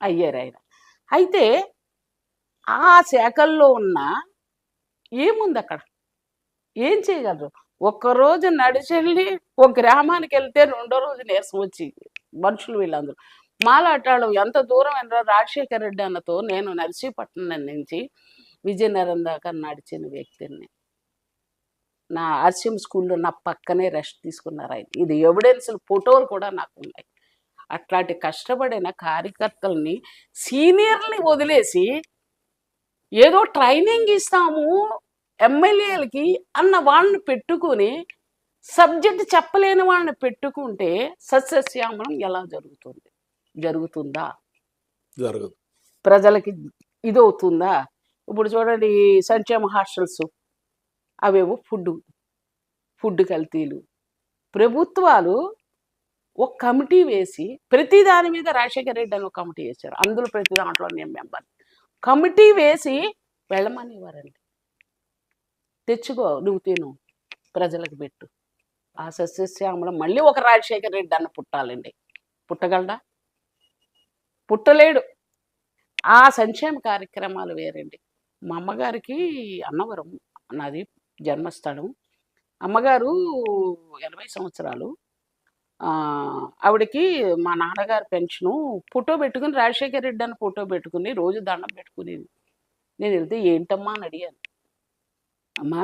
అయ్యారు ఆయన. అయితే ఆ శాఖల్లో ఉన్న ఏముంది అక్కడ, ఏం చేయగలరు? ఒక్కరోజు నడిచెళ్ళి ఒక గ్రామానికి వెళ్తే 2వ రోజు నీరసం వచ్చి మనుషులు వీళ్ళందరూ మాలాటాడు. ఎంత దూరం అయినా రాజశేఖర రెడ్డి అన్నతో నేను నర్సీపట్నం నుంచి విజయనగరం దాకా నడిచిన వ్యక్తిని. నా ఆర్సిఎం స్కూల్లో నా పక్కనే రెస్ట్ తీసుకున్నారు ఆయన. ఇది ఎవిడెన్స్లు, ఫోటోలు కూడా నాకు ఉన్నాయి. అట్లాంటి కష్టపడిన కార్యకర్తల్ని, సీనియర్ని వదిలేసి ఏదో ట్రైనింగ్ ఇస్తాము ఎమ్మెల్యేలకి అన్న వాళ్ళని పెట్టుకుని సబ్జెక్ట్ చెప్పలేని వాళ్ళని పెట్టుకుంటే సస్యశ్యామలం ఎలా జరుగుతుంది? జరుగుతుందా?
జరగదు.
ప్రజలకి ఇదవుతుందా? ఇప్పుడు చూడండి, సంక్షేమ హాస్టల్స్ అవేవో ఫుడ్ కల్తీలు. ప్రభుత్వాలు ఒక కమిటీ వేసి ప్రతి దాని మీద, రాజశేఖర రెడ్డి అని ఒక కమిటీ వేశారు, అందులో ప్రతి దాంట్లో నేను మెంబర్. కమిటీ వేసి వెళ్ళమనేవారండి. తెచ్చుకో, నువ్వు తిను, ప్రజలకు పెట్టు. ఆ సస్యశ్యామలం మళ్ళీ ఒక రాజశేఖర రెడ్డి అన్న పుట్టాలండి. పుట్టగలడా? పుట్టలేడు. ఆ సంక్షేమ కార్యక్రమాలు వేరండి. మా అమ్మగారికి అన్నవరం నాది జన్మస్థలం. అమ్మగారు 80 సంవత్సరాలు. ఆవిడకి మా నాన్నగారి పెన్షను ఫోటో పెట్టుకుని, రాజశేఖర రెడ్డి అని ఫోటో పెట్టుకుని రోజు దండం పెట్టుకునేది. నేను వెళ్తే ఏంటమ్మా అని అడిగాను. అమ్మా,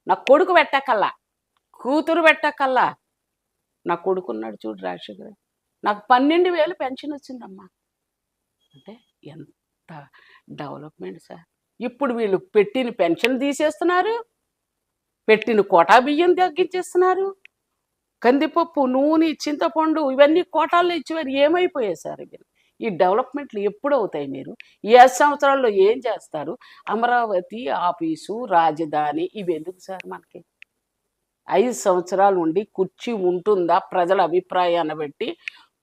నా కొడుకు పెట్టకల్లా, కూతురు పెట్టకల్లా, నా కొడుకున్నాడు చూడు రాజశేఖర, నాకు 12,000 పెన్షన్ వచ్చిందమ్మా అంటే ఎంత డెవలప్మెంట్ సార్. ఇప్పుడు వీళ్ళు పెట్టిన పెన్షన్ తీసేస్తున్నారు, పెట్టిన కోటా బియ్యం తగ్గించేస్తున్నారు, కందిపప్పు, నూనె, చింతపండు ఇవన్నీ కోటాల్లో ఇచ్చేవారు. ఏమైపోయాయి సార్ ఇవి? ఈ డెవలప్మెంట్లు ఎప్పుడు అవుతాయి? మీరు ఈ 5 సంవత్సరాల్లో ఏం చేస్తారు? అమరావతి ఆఫీసు, రాజధాని ఇవి ఎందుకు సార్ మనకి? 5 సంవత్సరాలు ఉండి కుర్చీ ఉంటుందా? ప్రజల అభిప్రాయాన్ని బట్టి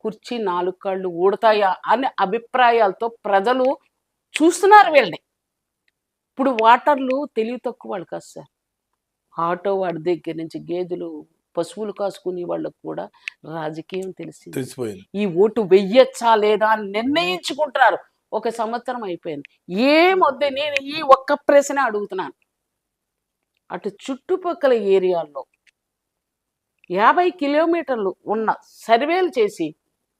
కుర్చీ 4 కళ్ళు ఊడతాయా అనే అభిప్రాయాలతో ప్రజలు చూస్తున్నారు వీళ్ళని. ఇప్పుడు వాటర్లు తెలివి తక్కువ వాళ్ళు కాదు సార్. ఆటో వాడి దగ్గర నుంచి గేదెలు, పశువులు కాసుకునే వాళ్ళకు కూడా రాజకీయం తెలిసిపోయింది. ఈ ఓటు వెయ్యొచ్చా లేదా అని నిర్ణయించుకుంటున్నారు. 1 సంవత్సరం అయిపోయింది, ఏమొద్దు. నేను ఈ ఒక్క ప్రశ్న అడుగుతున్నాను. అటు చుట్టుపక్కల ఏరియాల్లో 50 కిలోమీటర్లు ఉన్న సర్వేలు చేసి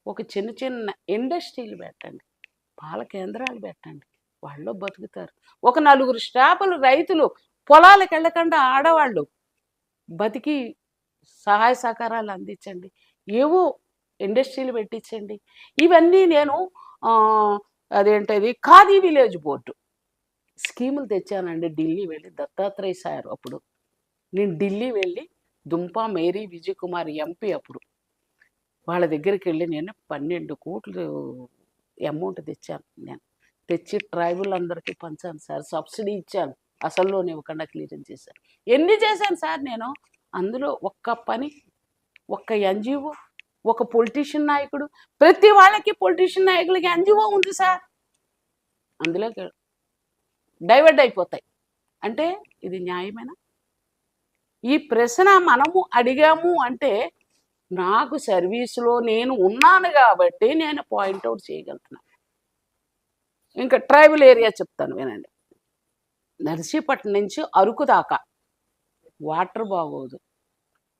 ఒక చిన్న చిన్న ఇండస్ట్రీలు పెట్టండి, పాల కేంద్రాలు పెట్టండి, వాళ్ళు బతుకుతారు. ఒక 4 స్టాఫ్లు, రైతులు పొలాలకు వెళ్ళకుండా ఆడవాళ్ళు బతికి సహాయ సహకారాలు అందించండి. ఏవో ఇండస్ట్రీలు పెట్టించండి. ఇవన్నీ నేను అదేంటది ఖాదీ విలేజ్ బోర్డు స్కీములు తెచ్చానండి. ఢిల్లీ వెళ్ళి, దత్తాత్రేయ సార్ అప్పుడు నేను ఢిల్లీ వెళ్ళి, దుంపా మేరీ విజయ్ కుమార్ ఎంపీ అప్పుడు, వాళ్ళ దగ్గరికి వెళ్ళి నేను 12 కోట్లు అమౌంట్ తెచ్చాను. నేను తెచ్చి ట్రైబల్ అందరికీ పంచాను సార్. సబ్సిడీ ఇచ్చాను, అసలు లోన్ ఇవ్వకుండా క్లియరెన్స్ చేశాను. ఎన్ని చేశాను సార్ నేను? అందులో ఒక్క పని, ఒక్క ఎన్జిఓ, ఒక పొలిటీషియన్ నాయకుడు, ప్రతి వాళ్ళకి పొలిటీషియన్ నాయకులకి ఎన్జిఓ ఉంది సార్. అందులోకి డైవర్ట్ అయిపోతాయి. అంటే ఇది న్యాయమేనా? ఈ ప్రశ్న మనము అడిగాము అంటే నాకు సర్వీసులో నేను ఉన్నాను కాబట్టి నేను పాయింట్అవుట్ చేయగలుగుతున్నాను. ఇంకా ట్రైబల్ ఏరియా చెప్తాను వినండి. నర్సీపట్నం నుంచి అరకు దాకా వాటర్ బాగోదు.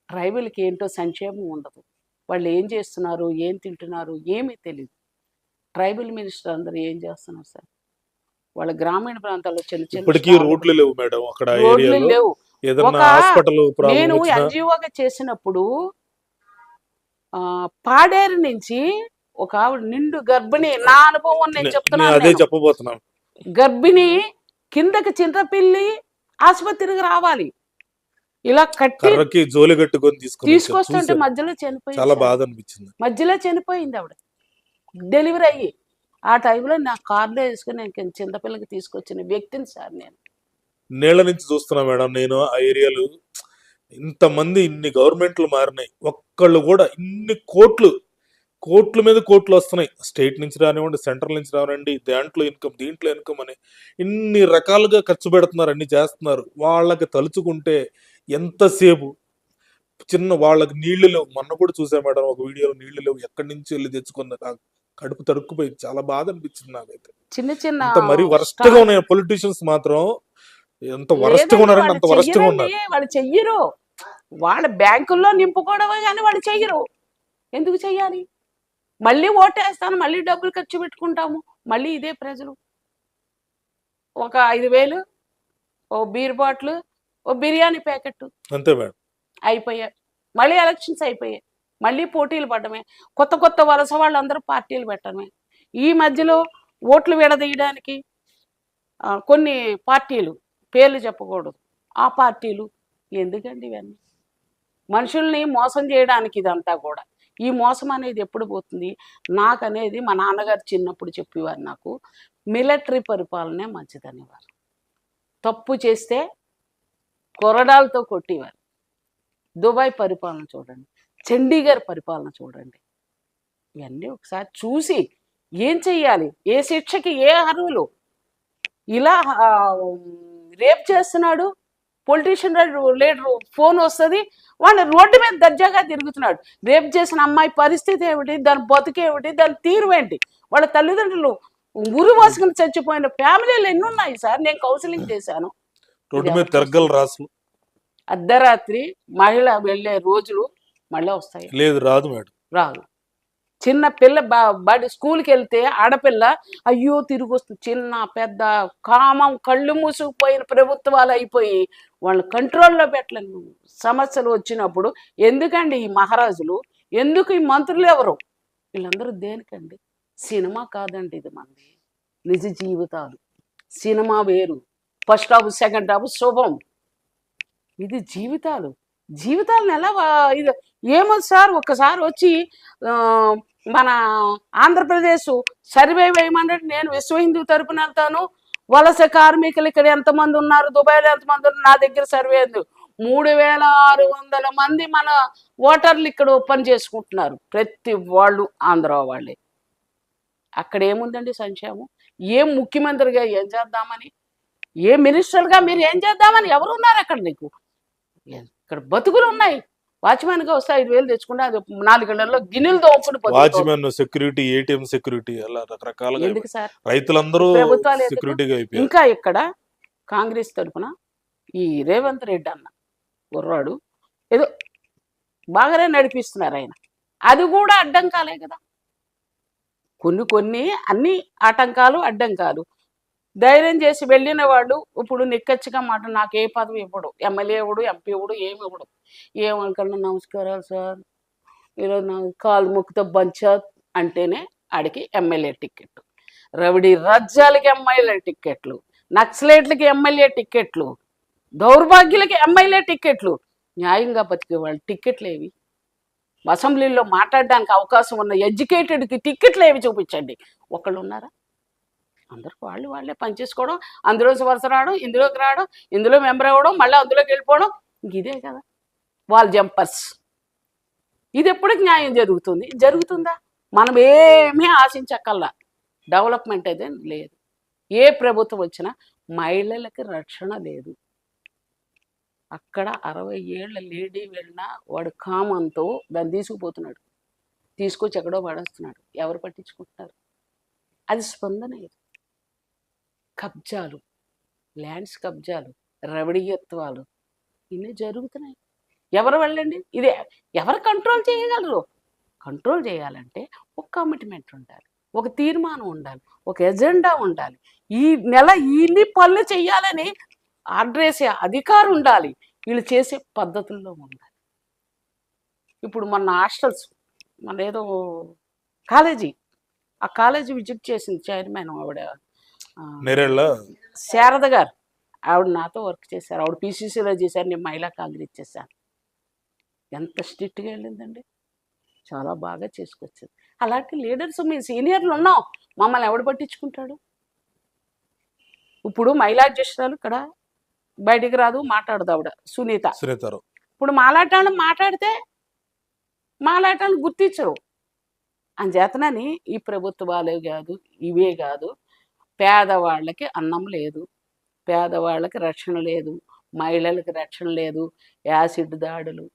ట్రైబల్కి ఏంటో సంక్షేమం ఉండదు. వాళ్ళు ఏం చేస్తున్నారు, ఏం తింటున్నారు ఏమీ తెలియదు. ట్రైబల్ మినిస్టర్ అందరూ ఏం చేస్తున్నారు సార్? వాళ్ళ గ్రామీణ ప్రాంతాల్లో చిన్న చిన్న
రోడ్లు లేవు మేడం, అక్కడ
రోడ్లు లేవు. నేను ఎన్జిఓగా చేసినప్పుడు పాడేరు నుంచి ఒక ఆవిడ నిండు గర్భిణి, నా అనుభవం నేను
నేను
చెప్తున్నాను,
అదే చెప్పబోతున్నాను.
గర్భిణి కిందకి చింతపిల్లి ఆసుపత్రికి రావాలి, ఇలా కట్టి
కర్రకి జోలి కట్టుకొని
తీసుకొస్తుంటే మధ్యలో చనిపోయింది.
చాలా బాధ అనిపించింది.
మధ్యలో చనిపోయింది ఆవిడ డెలివరీ అయ్యి. ఆ టైంలో నా కార్లో వేసుకుని నేను చింతపిల్లకి తీసుకొచ్చిన వ్యక్తిని సార్ నేను.
నేళ్ల నుంచి చూస్తున్నా మేడం నేను ఆ ఏరియాలో. ఇంతమంది ఇన్ని గవర్నమెంట్లు మారినాయి, ఒక్కళ్ళు కూడా ఇన్ని కోట్ల మీద కోట్లు వస్తున్నాయి. స్టేట్ నుంచి రానివ్వండి, సెంట్రల్ నుంచి రానివ్వండి, దాంట్లో ఇన్కమ్ దీంట్లో ఇన్కమ్ అని ఇన్ని రకాలుగా ఖర్చు పెడుతున్నారు, అన్ని చేస్తున్నారు. వాళ్ళకి తలుచుకుంటే ఎంతసేపు చిన్న వాళ్ళకి నీళ్లు లేవు. మొన్న కూడా చూసా మేడం ఒక వీడియోలో, నీళ్లు లేవు, ఎక్కడి నుంచి వెళ్ళి తెచ్చుకున్న కడుపు తరుక్కుపోయి చాలా బాధ అనిపించింది నాకైతే.
చిన్న చిన్న
అంత మరీ వరస్ట్ గా ఉన్నాయి పొలిటీషియన్స్ మాత్రం. ఎంత వరస్ట్ గా ఉన్నారంటే అంత వరస్ట్ గా ఉన్నారు.
వాళ్ళు చెయ్యరు, వాళ్ళ బ్యాంకుల్లో నింపుకోవడమే కానీ వాళ్ళు చెయ్యరు. ఎందుకు చెయ్యాలి? మళ్ళీ ఓటేస్తాను, మళ్ళీ డబ్బులు ఖర్చు పెట్టుకుంటాము, మళ్ళీ ఇదే ప్రజలు. ఒక 5,000 ఓ బీర్ బాటిల్, ఓ బిర్యానీ ప్యాకెట్,
అంతే మేడం,
అయిపోయాయి. మళ్ళీ ఎలక్షన్స్ అయిపోయాయి, మళ్ళీ పోటీలు పడమే, కొత్త వలస వాళ్ళందరూ పార్టీలు పెట్టడమే. ఈ మధ్యలో ఓట్లు విడదీయడానికి కొన్ని పార్టీలు, పేర్లు చెప్పకూడదు, ఆ పార్టీలు ఎందుకండి ఇవన్నీ? మనుషుల్ని మోసం చేయడానికి ఇదంతా కూడా. ఈ మోసం అనేది ఎప్పుడు పోతుంది? నాకనేది మా నాన్నగారు చిన్నప్పుడు చెప్పేవారు నాకు, మిలిటరీ పరిపాలనే మంచిదనేవారు. తప్పు చేస్తే కొరడాలతో కొట్టేవారు. దుబాయ్ పరిపాలన చూడండి, చండీగఢ్ పరిపాలన చూడండి, ఇవన్నీ ఒకసారి చూసి ఏం చెయ్యాలి, ఏ శిక్షకి ఏ అర్హులు. ఇలా రేప్ చేస్తున్నాడు పొలిటీషియన్ లీడరు, ఫోన్ వస్తుంది, వాడిని రోడ్డు మీద దర్జాగా తిరుగుతున్నాడు. రేప్ చేసిన అమ్మాయి పరిస్థితి ఏమిటి, దాని బతుకేమిటి, దాని తీరు ఏంటి? వాళ్ళ తల్లిదండ్రులు ఉరి వాసుకుని చచ్చిపోయిన ఫ్యామిలీలు ఎన్ని ఉన్నాయి సార్? నేను కౌన్సిలింగ్ చేశాను.
రోడ్డు మీద తిరగల రాసులు.
అర్ధరాత్రి మహిళ వెళ్ళే రోజులు మళ్ళీ వస్తాయి? లేదు,
రాదు మేడం,
రాదు. చిన్న పిల్ల బడి స్కూల్కి వెళ్తే ఆడపిల్ల అయ్యో తిరిగి వస్తుంది. చిన్న పెద్ద కామం కళ్ళు మూసుకుపోయిన ప్రభుత్వాలు అయిపోయి వాళ్ళు కంట్రోల్లో పెట్టలేని సమస్యలు వచ్చినప్పుడు ఎందుకండి ఈ మహారాజులు, ఎందుకు ఈ మంత్రులు ఎవరు, వీళ్ళందరూ దేనికండి? సినిమా కాదండి ఇది, మంది నిజ జీవితాలు. సినిమా వేరు, ఫస్ట్ హాఫ్ సెకండ్ హాఫ్ శుభం. ఇది జీవితాలు. జీవితాలను ఎలా ఇది ఏమో సార్. ఒక్కసారి వచ్చి మన ఆంధ్రప్రదేశ్ సర్వే వేయమన్నట్టు నేను విశ్వ హిందూ తరపున వెళ్తాను, వలస కార్మికులు ఇక్కడ ఎంతమంది ఉన్నారు, దుబాయ్లో ఎంతమంది ఉన్నారు, నా దగ్గర సర్వే 3,600 మంది మన ఓటర్లు ఇక్కడ పని చేసుకుంటున్నారు, ప్రతి వాళ్ళు ఆంధ్ర వాళ్ళే. అక్కడ ఏముందండి సంక్షేమం? ఏం ముఖ్యమంత్రిగా ఏం చేద్దామని, ఏ మినిస్టర్గా మీరు ఏం చేద్దామని ఎవరు ఉన్నారు అక్కడ? నీకు ఇక్కడ బతుకులు ఉన్నాయి. వాచ్మెన్ గా వస్తే 5,000 తెచ్చుకుంటే అది 4 గంటల్లో గిన్నెలు తోముకుని
వాచ్మెన్ సెక్యూరిటీ, ఏటీఎం సెక్యూరిటీ, అలా రకరకాలుగా.
ఎందుకు సార్?
రైతులందరూ
ప్రభుత్వాలు. ఇంకా ఇక్కడ కాంగ్రెస్ తరఫున ఈ రేవంత్ రెడ్డి అన్న కుర్రాడు ఏదో బాగానే నడిపిస్తున్నారు ఆయన. అది కూడా అడ్డంకాలే కదా. కొన్ని అన్ని ఆటంకాలు అడ్డంకాలు. ధైర్యం చేసి వెళ్ళిన వాళ్ళు ఇప్పుడు నిక్కచ్చిగా మాట, నాకు ఏ పదవి ఇవ్వడు, ఎమ్మెల్యే ఇవ్వడు, ఎంపీ ఇవ్వడు, ఏమి ఇవ్వడు. ఏమనుకన్నా నమస్కారాలు సార్, ఈరోజు నాకు కాలు ముక్కుతో పంచాత్ అంటేనే ఆడికి ఎమ్మెల్యే టికెట్, రవిడి రాజ్యాలకి ఎమ్మెల్యే టిక్కెట్లు, నక్సలైట్లకి ఎమ్మెల్యే టిక్కెట్లు, దౌర్భాగ్యులకి ఎమ్మెల్యే టిక్కెట్లు. న్యాయంగా బతికే వాళ్ళు టిక్కెట్లు ఏవి? అసెంబ్లీలో మాట్లాడడానికి అవకాశం ఉన్న ఎడ్యుకేటెడ్కి టిక్కెట్లు ఏవి చూపించండి. ఒకళ్ళు ఉన్నారా? అందరూ వాళ్ళే పనిచేసుకోవడం, అందులోకి వరుస రావడం, ఇందులోకి రావడం, ఇందులో మెంబర్ అవ్వడం, మళ్ళీ అందులోకి వెళ్ళిపోవడం, ఇదే కదా వాల్ జంపర్స్. ఇది ఎప్పటికి న్యాయం జరుగుతుంది? జరుగుతుందా? మనం ఏమీ ఆశించక్కల్లా. డెవలప్మెంట్ అయితే లేదు. ఏ ప్రభుత్వం వచ్చినా మహిళలకి రక్షణ లేదు. అక్కడ 60 ఏళ్ల లేడీ వెళ్ళినా వాడు కామంతో దాన్ని తీసుకుపోతున్నాడు, తీసుకొచ్చి ఎక్కడో పడేస్తున్నాడు. ఎవరు పట్టించుకుంటున్నారు? అది స్పందన. కబ్జాలు, ల్యాండ్స్ కబ్జాలు, రవడీయత్వాలు ఇన్ని జరుగుతున్నాయి. ఎవరు వెళ్ళండి, ఇదే ఎవరు కంట్రోల్ చేయగలరు? కంట్రోల్ చేయాలంటే ఒక కమిట్మెంట్ ఉండాలి, ఒక తీర్మానం ఉండాలి, ఒక ఎజెండా ఉండాలి. ఈ నెల ఇన్ని పనులు చేయాలని ఆర్డర్ వేసే అధికారం ఉండాలి. వీళ్ళు చేసే పద్ధతుల్లో ఉండాలి. ఇప్పుడు మన హాస్టల్స్ మన ఏదో కాలేజీ, ఆ కాలేజీ విజిట్ చేసింది చైర్మన్ ఆవిడ,
నేరేళ్ళ
శారద గారు. ఆవిడ నాతో వర్క్ చేశారు, ఆవిడ పీసీసీలో చేశారు, నేను మహిళా కాంగ్రెస్ చేశాను. ఎంత స్ట్రిక్ట్గా వెళ్ళిందండి, చాలా బాగా చేసుకొచ్చింది. అలాంటి లీడర్స్ మీ సీనియర్లు ఉన్నాం, మమ్మల్ని ఎవడు పట్టించుకుంటాడు? ఇప్పుడు మహిళా అధ్యక్షురాలు ఇక్కడ బయటికి రాదు, మాట్లాడదు ఆవిడ సునీత. ఇప్పుడు మాలాటాలను మాట్లాడితే మాలాటాలను గుర్తించరు. అంచేతనని ఈ ప్రభుత్వాలే కాదు, ఇవే కాదు, పేదవాళ్ళకి అన్నం లేదు, పేదవాళ్ళకి రక్షణ లేదు, మహిళలకి రక్షణ లేదు, యాసిడ్ దాడులు,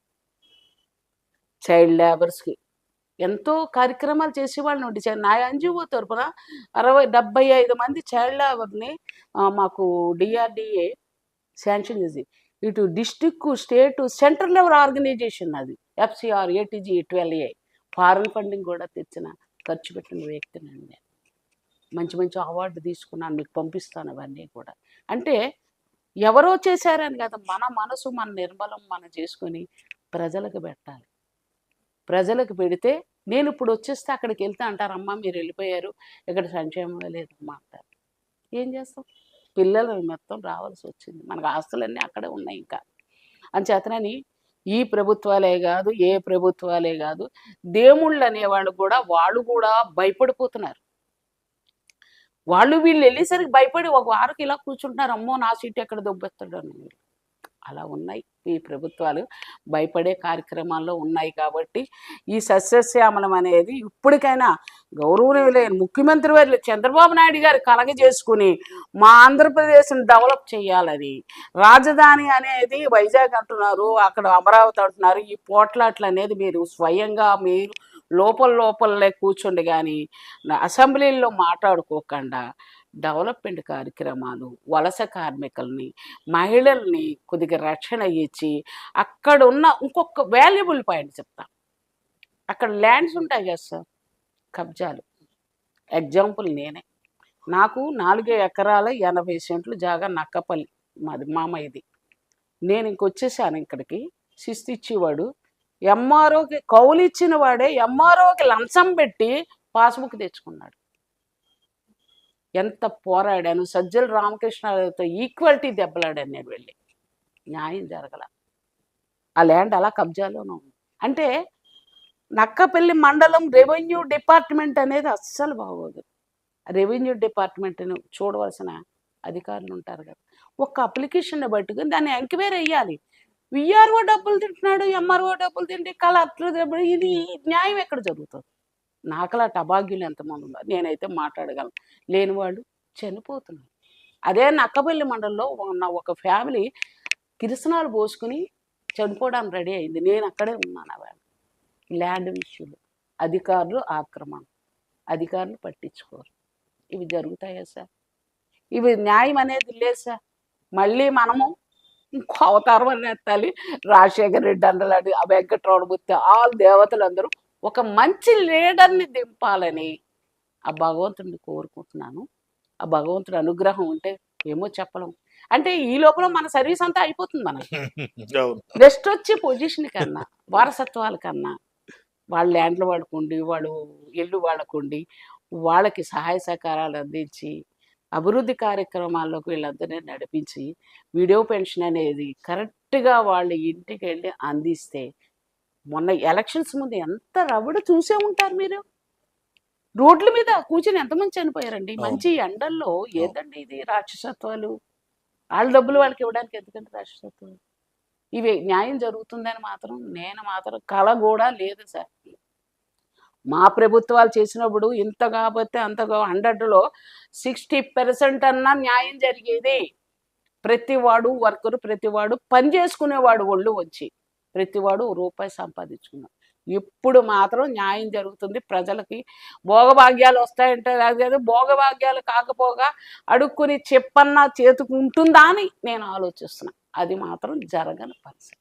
చైల్డ్ లేబర్స్కి ఎంతో కార్యక్రమాలు చేసేవాళ్ళని ఉండి నా ఎన్జిఓ తరఫున 75 మంది చైల్డ్ లేబర్ని మాకు డిఆర్డిఏ శాంక్షన్ చేసి, ఇటు district, state, central level organisation అది FCR ATG 12A foreign funding కూడా తెచ్చిన ఖర్చు పెట్టిన వ్యక్తినండి నేను. మంచి మంచి అవార్డు తీసుకున్నాను, మీకు పంపిస్తాను అవన్నీ కూడా. అంటే ఎవరో చేశారని కదా, మన మనసు, మన నిర్మలం మనం చేసుకొని ప్రజలకు పెట్టాలి. ప్రజలకు పెడితే నేను ఇప్పుడు వచ్చేస్తే అక్కడికి వెళ్తే అంటారు, అమ్మ మీరు వెళ్ళిపోయారు, ఇక్కడ సంక్షేమం లేదమ్మా అంటారు. ఏం చేస్తాం, పిల్లలు మొత్తం రావాల్సి వచ్చింది, మనకు ఆస్తులన్నీ అక్కడే ఉన్నాయి. ఇంకా అంచేతనని ఈ ప్రభుత్వాలే కాదు, ఏ ప్రభుత్వాలే కాదు, దేవుళ్ళు అనేవాళ్ళు కూడా వాళ్ళు కూడా భయపడిపోతున్నారు. వాళ్ళు వీళ్ళు వెళ్ళేసరికి భయపడి ఒక వారికి ఇలా కూర్చుంటున్నారు, అమ్మో నా సీట్ ఎక్కడ దొబ్బెస్తాడు అని. అలా ఉన్నాయి ఈ ప్రభుత్వాలు, భయపడే కార్యక్రమాల్లో ఉన్నాయి. కాబట్టి ఈ సస్యశ్యామలం అనేది ఇప్పటికైనా గౌరవనీయులైన ముఖ్యమంత్రి వారు చంద్రబాబు నాయుడు గారు కలగజేసుకుని మా ఆంధ్రప్రదేశ్ని డెవలప్ చేయాలని, రాజధాని అనేది వైజాగ్ అంటున్నారు, అక్కడ అమరావతి అంటున్నారు, ఈ పోట్లాట్లు అనేది మీరు స్వయంగా మీరు లోపలే కూర్చోండి కానీ అసెంబ్లీల్లో మాట్లాడుకోకుండా డెవలప్మెంట్ కార్యక్రమాలు, వలస కార్మికుల్ని, మహిళల్ని కొద్దిగా రక్షణ ఇచ్చి, అక్కడ ఉన్న ఇంకొక వాల్యుబుల్ పాయింట్ చెప్తా, అక్కడ ల్యాండ్స్ ఉంటాయి కదా సార్, కబ్జాలు. ఎగ్జాంపుల్ నేనే, నాకు 4 ఎకరాల 80 సెంట్లు జాగా నక్కపల్లి మాది, మామయ్యది. నేను ఇంకొచ్చేసాను ఇక్కడికి. శిస్తు ఇచ్చేవాడు ఎంఆర్ఓకి, కౌలు ఇచ్చిన వాడే ఎంఆర్ఓకి లంచం పెట్టి పాస్బుక్ తెచ్చుకున్నాడు. ఎంత పోరాడాను, సజ్జల రామకృష్ణతో ఈక్వాలిటీ దెబ్బలాడాను నేను వెళ్ళి, న్యాయం జరగల. ఆ ల్యాండ్ అలా కబ్జాలోనే ఉంది. అంటే నక్కపల్లి మండలం రెవెన్యూ డిపార్ట్మెంట్ అనేది అస్సలు బాగోదు. రెవెన్యూ డిపార్ట్మెంట్ను చూడవలసిన అధికారులు ఉంటారు కదా, ఒక్క అప్లికేషన్ పట్టుకుని దాన్ని ఎంక్వైరీ అయ్యాలి. విఆర్ఓ డబ్బులు తింటున్నాడు, ఎంఆర్ఓ డబ్బులు తింటే కలెక్టర్ డబ్బులు, ఇది న్యాయం ఎక్కడ జరుగుతుంది? నాకలా అభాగ్యులు ఎంతమంది ఉన్నారు, నేనైతే మాట్లాడగలను, లేని వాళ్ళు చనిపోతున్నారు. అదే నక్కపల్లి మండలంలో ఉన్న ఒక ఫ్యామిలీ కిరసనాలు పోసుకుని చనిపోవడానికి రెడీ అయింది, నేను అక్కడే ఉన్నాను. ఆ ల్యాండ్ విషయంలో అధికారులు ఆక్రమణ, అధికారులు పట్టించుకోరు. ఇవి జరుగుతాయా సార్? ఇవి న్యాయం అనేది లేదు సార్. మళ్ళీ మనము ఇంకో అవతారం అని ఎత్తాలి, రాజశేఖర రెడ్డి అందలాంటి, ఆ వెంకట్రావుడు, ఆల్ దేవతలందరూ ఒక మంచి లీడర్ని దింపాలని ఆ భగవంతుడిని కోరుకుంటున్నాను. ఆ భగవంతుడి అనుగ్రహం ఉంటే ఏమో చెప్పలేం. అంటే ఈ లోపల మన సర్వీస్ అంతా అయిపోతుంది. మనకి నెక్స్ట్ వచ్చే పొజిషన్ కన్నా, వారసత్వాల కన్నా, వాళ్ళ ల్యాండ్లు వాడుకోండి, వాళ్ళు ఇల్లు వాడుకోండి, వాళ్ళకి సహాయ సహకారాలు అందించి అభివృద్ధి కార్యక్రమాల్లోకి వీళ్ళందరినీ నడిపించి వీడియో పెన్షన్ అనేది కరెక్ట్గా వాళ్ళ ఇంటికి వెళ్ళి అందిస్తే, మొన్న ఎలక్షన్స్ ముందు ఎంత రవ్వడు చూసే ఉంటారు మీరు, రోడ్ల మీద కూర్చొని ఎంతమంది చనిపోయారండి మంచి ఎండల్లో. ఏదండి ఇది రాక్షసత్వాలు? వాళ్ళ డబ్బులు వాళ్ళకి ఇవ్వడానికి ఎందుకంటే రాక్షసత్వాలు? ఇవి న్యాయం జరుగుతుందని మాత్రం నేను మాత్రం కళ కూడా లేదు సార్. మా ప్రభుత్వాలు చేసినప్పుడు ఇంత కాబట్టి అంతగా 100లో 60% అన్నా న్యాయం జరిగేది. ప్రతివాడు వర్కరు, ప్రతివాడు పని చేసుకునేవాడు ఒళ్ళు వచ్చి, ప్రతివాడు రూపాయి సంపాదించుకున్నాడు. ఇప్పుడు మాత్రం న్యాయం జరుగుతుంది. ప్రజలకి భోగభాగ్యాలు వస్తాయంటే లేదు, భోగభాగ్యాలు కాకపోగా అడుక్కుని చెప్పన్నా చేతుకుంటుందా అని నేను ఆలోచిస్తున్నాను. అది మాత్రం జరగని పరిస్థితి.